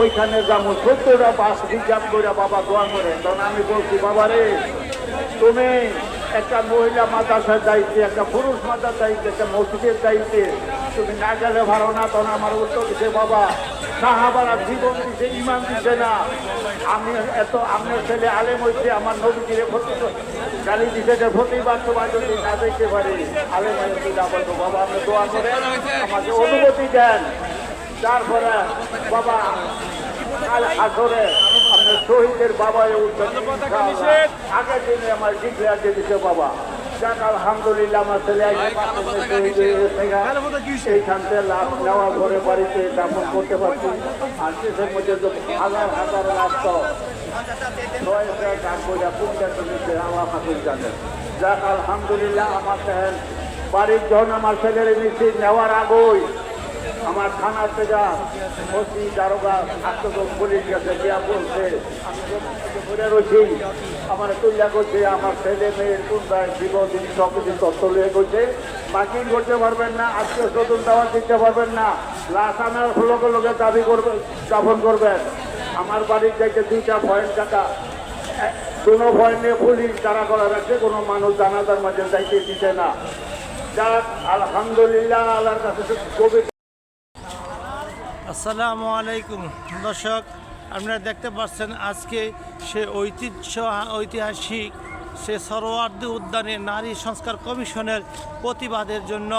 ওইখানে যেমন ১৪টা বাস রিজার্ভ করে বাবা দোয়া করেন। তখন আমি বলছি, বাবা রে, তুমি একটা মহিলা মাদ্রাসার দায়িত্বে, একটা পুরুষ মাদ্রাসার দায়িত্বে, একটা মসজিদের দায়িত্বে তুমি না গেলে ভালো না। তখন আমার উত্তর দিচ্ছে, বাবা সাহাবারা জীবন দিচ্ছে, ইমান দিচ্ছে না। আমি এত আপনার ছেলে আলেম হয়েছে, আমার নবীজিরে গালি দিতে প্রতিবার তোমার যদি না দেখতে পারি আলেম হয়েছে না বলবো। বাবা আপনি দোয়া করেন, আমাকে অনুমতি দেন। তারপরে বাবা কাল আসরে আপনার শহীদের বাবা আগের দিনে আমার ডিক্লেয়ার দিয়ে দিচ্ছে বাবা। যাক আলহামদুলিল্লাহ, আমার ছেলে এইখান থেকে লাভ নেওয়া ঘরে বাড়িতে দাপন করতে পারছি। আর দেশের মধ্যে হাজার হাজার রাস্ত যাক আলহামদুলিল্লাহ, আমার দেখেন বাড়ির যখন আমার ছেলের মিছিল নেওয়ার আগেই আমার থানার থেকে ওসি দারোগা আত্মক পুলিশ গেছে দেওয়া বলছে, আমি ঘুরে রয়েছি, আমার তুল্যা করছে, আমার ছেলে মেয়ের কোন জীবন সব কিছু তথ্য লিয়ে করছে, বাকি করতে পারবেন না, আজকে নতুন দাওয়া দিতে পারবেন না, লাশ আনার লগে লগে দাবি করবেন, দাফন করবেন। আমার বাড়ির থেকে 2টা পয়েন্ট টাকা, কোনো পয়েন্টে পুলিশ তারা করা রাখছে, কোনো মানুষ জানাজার মাঝে যাইতে দিতে না। যাক আলহামদুলিল্লাহ, আল্লাহর কাছে কবি। আসসালামু আলাইকুম দর্শক, আপনারা দেখতে পাচ্ছেন আজকে সে ঐতিহাসিক সে সোহরাওয়ার্দী উদ্যানে নারী সংস্কার কমিশনের প্রতিবাদের জন্য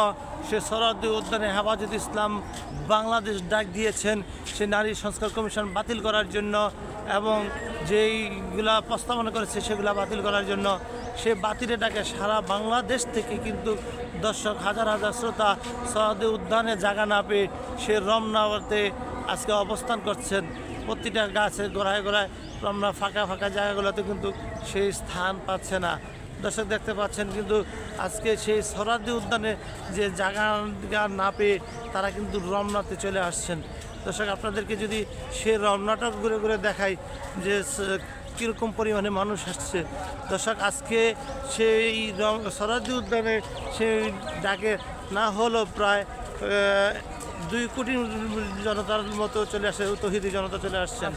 সে সোহরাওয়ার্দী উদ্যানে হেফাজত ইসলাম বাংলাদেশ ডাক দিয়েছেন সে নারী সংস্কার কমিশন বাতিল করার জন্য, এবং যেইগুলা প্রস্তাবনা করেছে সেগুলা বাতিল করার জন্য। সে বাতিলের ডাকে সারা বাংলাদেশ থেকে কিন্তু দর্শক হাজার হাজার শ্রোতা সোহরাওয়ার্দী উদ্যানে জায়গা না পেয়ে সে রমনাতে আজকে অবস্থান করছেন। প্রতিটা গাছের গোড়ায় গোড়ায় রমনা ফাঁকা ফাঁকা জায়গাগুলোতে কিন্তু সেই স্থান পাচ্ছে না। দর্শক দেখতে পাচ্ছেন কিন্তু আজকে সেই সোহরাওয়ার্দী উদ্যানে যে জায়গা না পেয়ে তারা কিন্তু রমনাতে চলে আসছেন। দর্শক আপনাদেরকে যদি সে রমনাটা ঘুরে ঘুরে দেখাই যে কীরকম পরিমাণে মানুষ আসছে। দর্শক আজকে সেই সোহরাওয়ার্দী উদ্যানে সেই ডাকে না হলো প্রায় 2 কোটি জনতার মতো চলে আসে, তৌহিদি জনতা চলে আসছেন।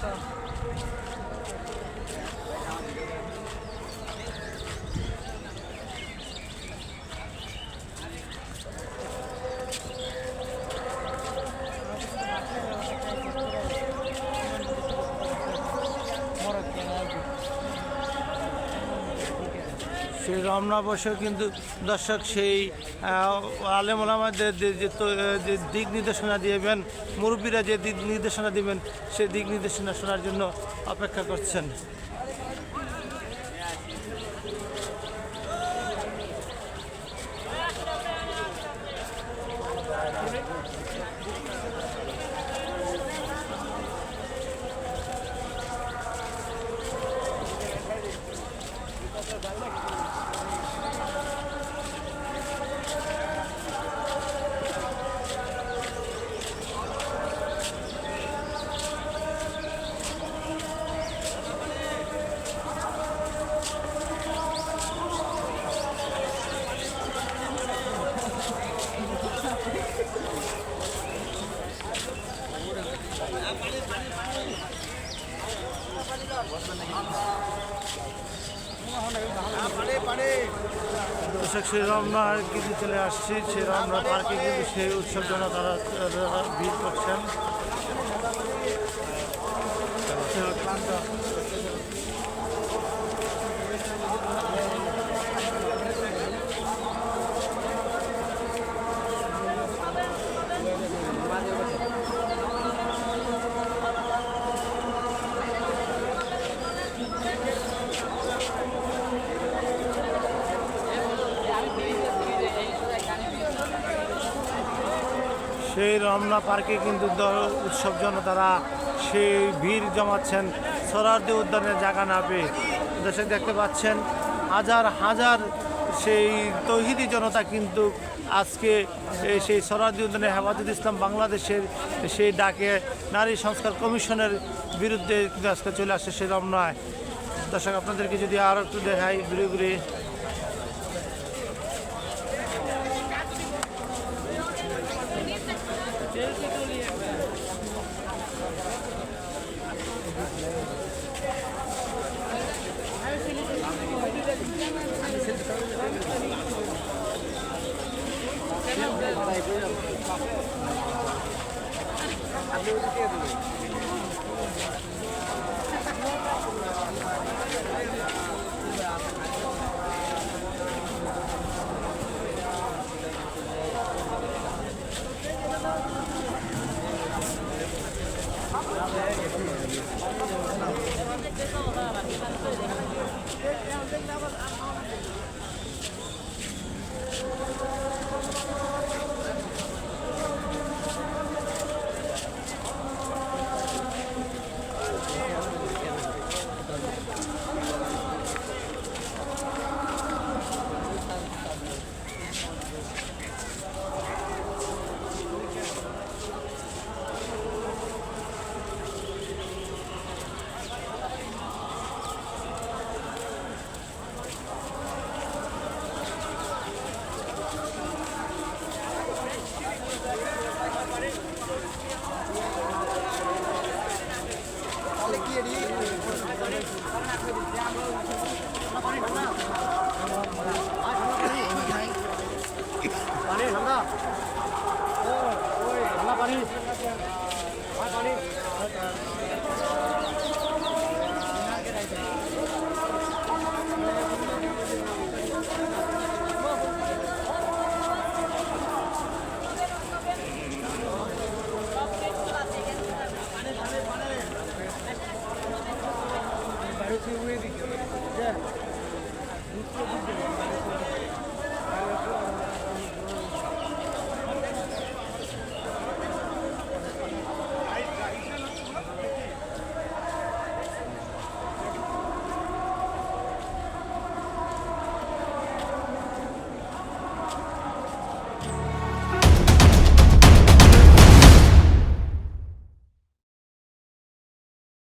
সেই রমনা বসেও কিন্তু দর্শক সেই আলেম ওলামাদের যে দিক নির্দেশনা দিবেন, মুরব্বীরা যে দিক নির্দেশনা দিবেন সেই দিক নির্দেশনা শোনার জন্য অপেক্ষা করছেন। দর্শক সেই রমনা কিন্তু চলে আসছি, সেই রমনা পার্কে কিন্তু সেই উৎসব জন্য তারা ভিড় করছেন। সেই রমনা পার্কে কিন্তু উৎসব জনতারা সেই ভিড় জমাচ্ছেন সোহরাওয়ার্দী উদ্যানের জায়গা না পেয়ে। দর্শক দেখতে পাচ্ছেন হাজার হাজার সেই তৌহিদি জনতা কিন্তু আজকে সেই সোহরাওয়ার্দী উদ্যানে হেফাজত ইসলাম বাংলাদেশের সেই ডাকে নারী সংস্কার কমিশনের বিরুদ্ধে কিন্তু আজকে চলে আসে সেই রমনায়। দর্শক আপনাদেরকে যদি আরও একটু দেখাই ঘুরে ঘুরে, Yeah.